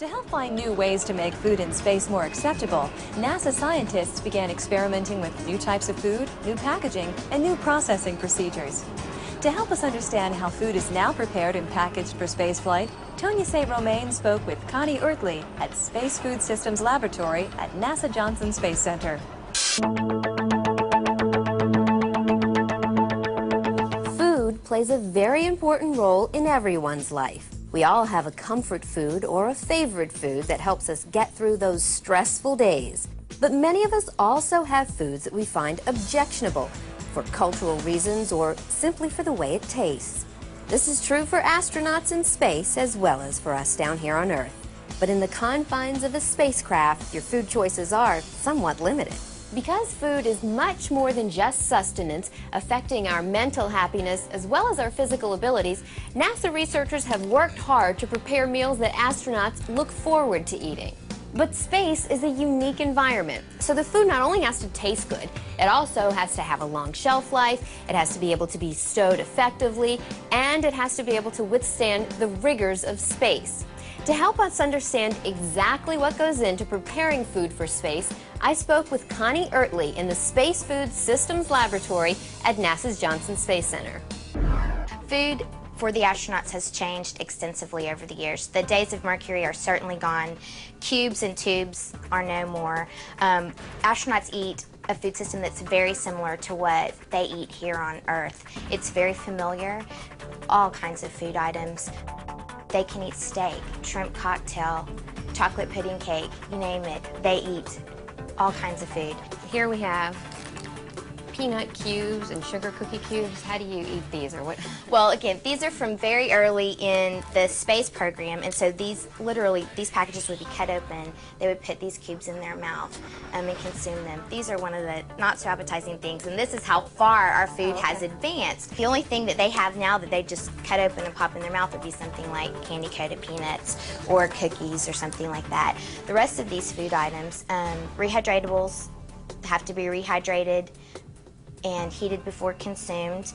To help find new ways to make food in space more acceptable, NASA scientists began experimenting with new types of food, new packaging, and new processing procedures. To help us understand how food is now prepared and packaged for spaceflight, Tonya St. Romain spoke with Connie Ertley at Space Food Systems Laboratory at NASA Johnson Space Center. Food plays a very important role in everyone's life. We all have a comfort food or a favorite food that helps us get through those stressful days. But many of us also have foods that we find objectionable for cultural reasons or simply for the way it tastes. This is true for astronauts in space as well as for us down here on Earth. But in the confines of a spacecraft, your food choices are somewhat limited. Because food is much more than just sustenance, affecting our mental happiness as well as our physical abilities, NASA researchers have worked hard to prepare meals that astronauts look forward to eating. But space is a unique environment, so the food not only has to taste good, it also has to have a long shelf life, it has to be able to be stowed effectively, and it has to be able to withstand the rigors of space. To help us understand exactly what goes into preparing food for space, I spoke with Connie Ertley in the Space Food Systems Laboratory at NASA's Johnson Space Center. Food for the astronauts has changed extensively over the years. The days of mercury are certainly gone. Cubes and tubes are no more. Astronauts eat a food system that's very similar to what they eat here on Earth. It's very familiar, all kinds of food items. They can eat steak, shrimp cocktail, chocolate pudding cake, you name it. They eat all kinds of food. Here we have peanut cubes and sugar cookie cubes. How do you eat these, or what? Well, again, these are from very early in the space program, and so these packages would be cut open. They would put these cubes in their mouth and consume them. These are one of the not so appetizing things, and this is how far our food has advanced. The only thing that they have now that they just cut open and pop in their mouth would be something like candy-coated peanuts or cookies or something like that. The rest of these food items, rehydratables, have to be rehydrated and heated before consumed.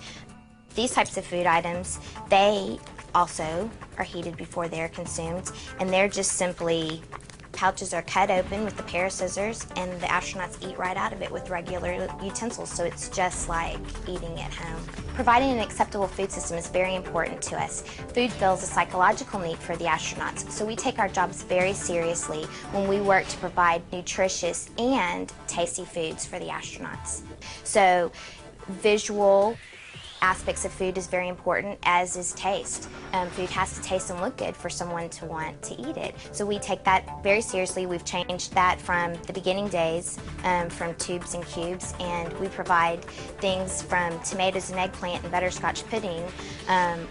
These types of food items, they also are heated before they're consumed, and they're just simply, pouches are cut open with a pair of scissors, and the astronauts eat right out of it with regular utensils, so it's just like eating at home. Providing an acceptable food system is very important to us. Food fills a psychological need for the astronauts, so we take our jobs very seriously when we work to provide nutritious and tasty foods for the astronauts. So visual aspects of food is very important, as is taste. Food has to taste and look good for someone to want to eat it. So we take that very seriously. We've changed that from the beginning days, from tubes and cubes, and we provide things from tomatoes and eggplant and butterscotch pudding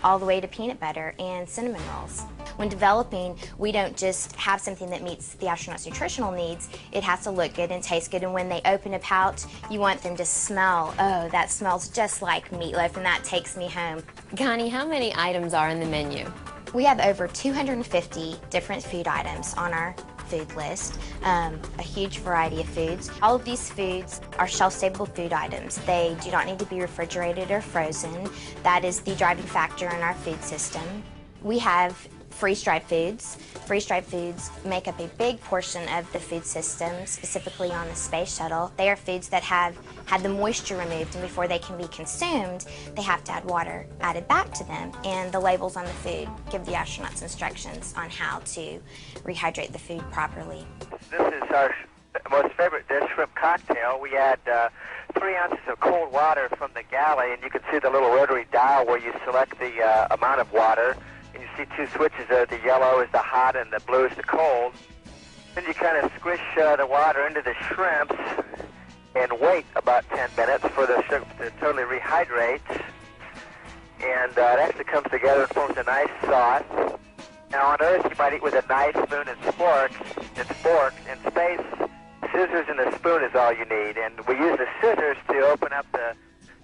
all the way to peanut butter and cinnamon rolls. When developing, we don't just have something that meets the astronauts' nutritional needs. It has to look good and taste good, and when they open a pouch, you want them to smell, oh, that smells just like meatloaf, and that takes me home. Connie, how many items are in the menu? We have over 250 different food items on our food list, a huge variety of foods. All of these foods are shelf-stable food items. They do not need to be refrigerated or frozen. That is the driving factor in our food system. We have freeze-dried foods. Freeze-dried foods make up a big portion of the food system, specifically on the space shuttle. They are foods that have had the moisture removed, and before they can be consumed, they have to add water added back to them. And the labels on the food give the astronauts instructions on how to rehydrate the food properly. This is our most favorite dish, shrimp cocktail. We add 3 ounces of cold water from the galley, and you can see the little rotary dial where you select the amount of water. And you see 2 switches there. The yellow is the hot and the blue is the cold. Then you kind of squish the water into the shrimps and wait about 10 minutes for the shrimp to totally rehydrate. And it actually comes together and forms a nice sauce. Now on Earth you might eat with a knife, spoon, and forks. In space, scissors and a spoon is all you need. And we use the scissors to open up the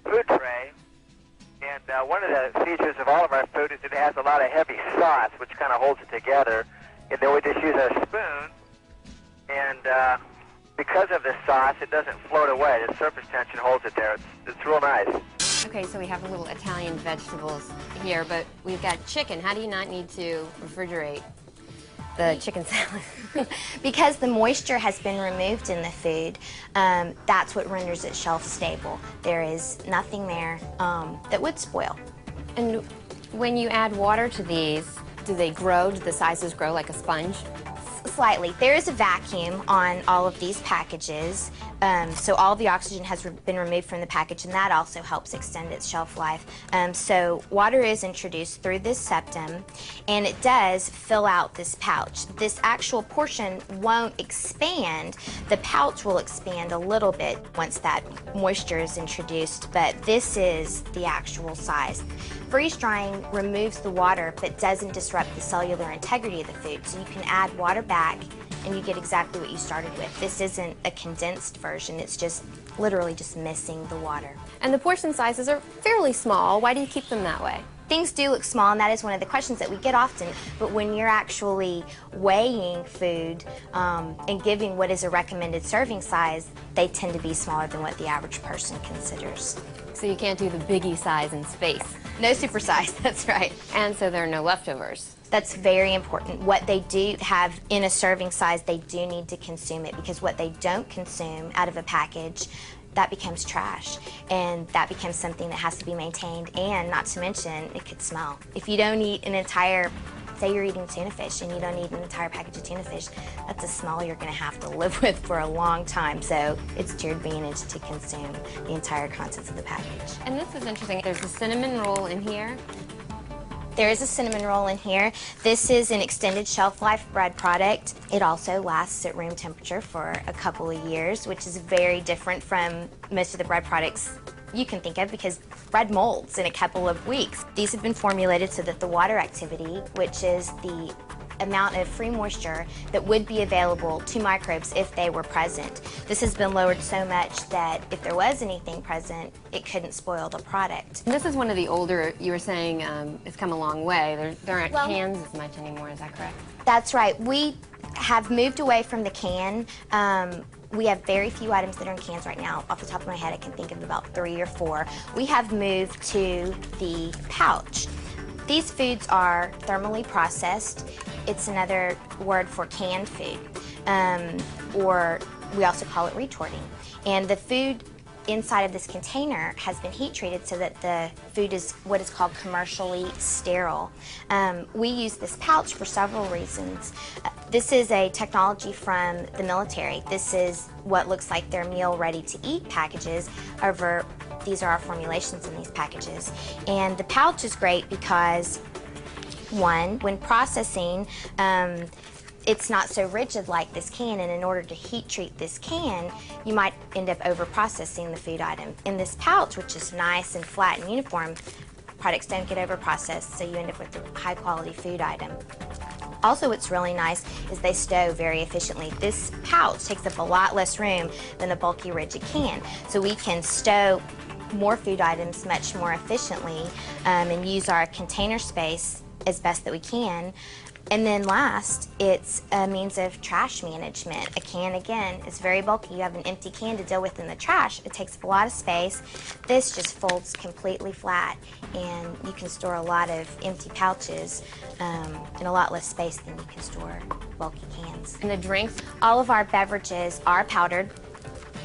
food tray. And one of the features of all of our food is it has a lot of heavy sauce, which kind of holds it together. And then we just use our spoon, and because of the sauce, it doesn't float away. The surface tension holds it there. It's real nice. Okay, so we have a little Italian vegetables here, but we've got chicken. How do you not need to refrigerate the chicken salad? Because the moisture has been removed in the food, that's what renders it shelf stable. There is nothing there that would spoil. And when you add water to these, do they grow? Do the sizes grow like a sponge? Slightly. There is a vacuum on all of these packages, so all the oxygen has been removed from the package, and that also helps extend its shelf life. So water is introduced through this septum, and it does fill out this pouch. This actual portion won't expand. The pouch will expand a little bit once that moisture is introduced, but this is the actual size. Freeze drying removes the water but doesn't disrupt the cellular integrity of the food, so you can add water back and you get exactly what you started with. This isn't a condensed version, it's just literally just missing the water. And the portion sizes are fairly small. Why do you keep them that way? Things do look small, and that is one of the questions that we get often, but when you're actually weighing food and giving what is a recommended serving size, they tend to be smaller than what the average person considers. So you can't do the biggie size in space. No supersize, that's right. And so there are no leftovers. That's very important. What they do have in a serving size, they do need to consume it, because what they don't consume out of a package, that becomes trash, and that becomes something that has to be maintained, and not to mention, it could smell. If you don't eat an entire, say you're eating tuna fish and you don't eat an entire package of tuna fish, that's a smell you're gonna have to live with for a long time, so it's to your advantage to consume the entire contents of the package. And this is interesting. There's a cinnamon roll in here. There is a cinnamon roll in here. This is an extended shelf life bread product. It also lasts at room temperature for a couple of years, which is very different from most of the bread products you can think of, because bread molds in a couple of weeks. These have been formulated so that the water activity, which is the amount of free moisture that would be available to microbes if they were present. This has been lowered so much that if there was anything present, it couldn't spoil the product. And this is one of the older, you were saying it's come a long way. There aren't Well, cans as much anymore, is that correct? That's right. We have moved away from the can. We have very few items that are in cans right now. Off the top of my head, I can think of about 3 or 4. We have moved to the pouch. These foods are thermally processed. It's another word for canned food, or we also call it retorting. And the food inside of this container has been heat treated so that the food is what is called commercially sterile. We use this pouch for several reasons. This is a technology from the military. This is what looks like their meal ready to eat packages. However, these are our formulations in these packages. And the pouch is great because, one, when processing, it's not so rigid like this can, and in order to heat treat this can, you might end up over processing the food item. In this pouch, which is nice and flat and uniform, products don't get over processed, so you end up with a high quality food item. Also, what's really nice is they stow very efficiently. This pouch takes up a lot less room than a bulky rigid can, so we can stow more food items much more efficiently and use our container space as best that we can. And then last, it's a means of trash management. A can, again, is very bulky. You have an empty can to deal with in the trash. It takes up a lot of space. This just folds completely flat, and you can store a lot of empty pouches in a lot less space than you can store bulky cans. And the drinks? All of our beverages are powdered.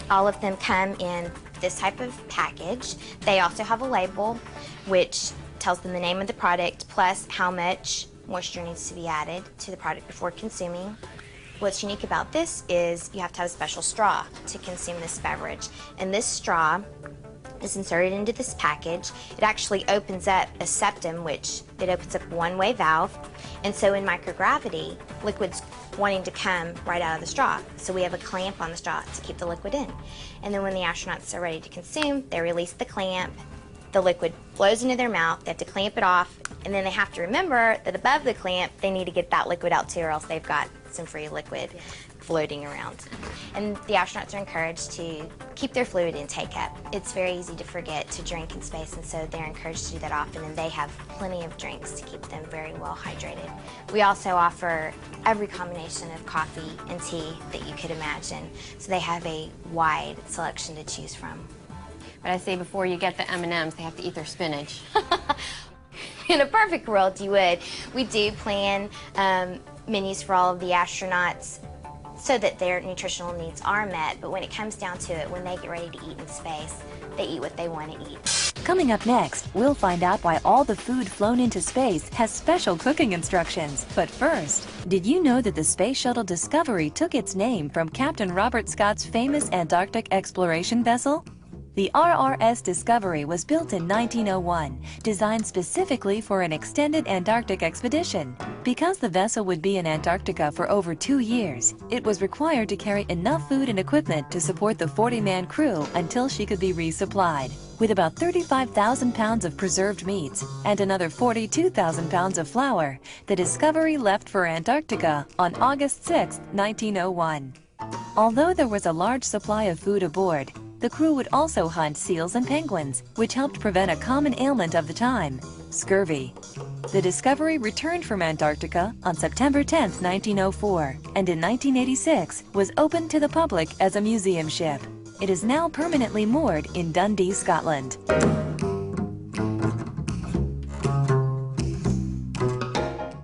All of them come in this type of package. They also have a label which tells them the name of the product plus how much moisture needs to be added to the product before consuming. What's unique about this is you have to have a special straw to consume this beverage. And this straw is inserted into this package. It actually opens up a septum, which it opens up a one-way valve. And so in microgravity, liquid's wanting to come right out of the straw. So we have a clamp on the straw to keep the liquid in. And then when the astronauts are ready to consume, they release the clamp. The liquid flows into their mouth, they have to clamp it off, and then they have to remember that above the clamp, they need to get that liquid out too, or else they've got some free liquid floating around. And the astronauts are encouraged to keep their fluid intake up. It's very easy to forget to drink in space, and so they're encouraged to do that often, and they have plenty of drinks to keep them very well hydrated. We also offer every combination of coffee and tea that you could imagine, so they have a wide selection to choose from. But I say before you get the M&Ms, they have to eat their spinach. In a perfect world, you would. We do plan menus for all of the astronauts so that their nutritional needs are met. But when it comes down to it, when they get ready to eat in space, they eat what they want to eat. Coming up next, we'll find out why all the food flown into space has special cooking instructions. But first, did you know that the Space Shuttle Discovery took its name from Captain Robert Scott's famous Antarctic exploration vessel? The RRS Discovery was built in 1901, designed specifically for an extended Antarctic expedition. Because the vessel would be in Antarctica for over 2 years, it was required to carry enough food and equipment to support the 40-man crew until she could be resupplied. With about 35,000 pounds of preserved meats and another 42,000 pounds of flour, the Discovery left for Antarctica on August 6, 1901. Although there was a large supply of food aboard, the crew would also hunt seals and penguins, which helped prevent a common ailment of the time, scurvy. The Discovery returned from Antarctica on September 10, 1904, and in 1986 was opened to the public as a museum ship. It is now permanently moored in Dundee, Scotland.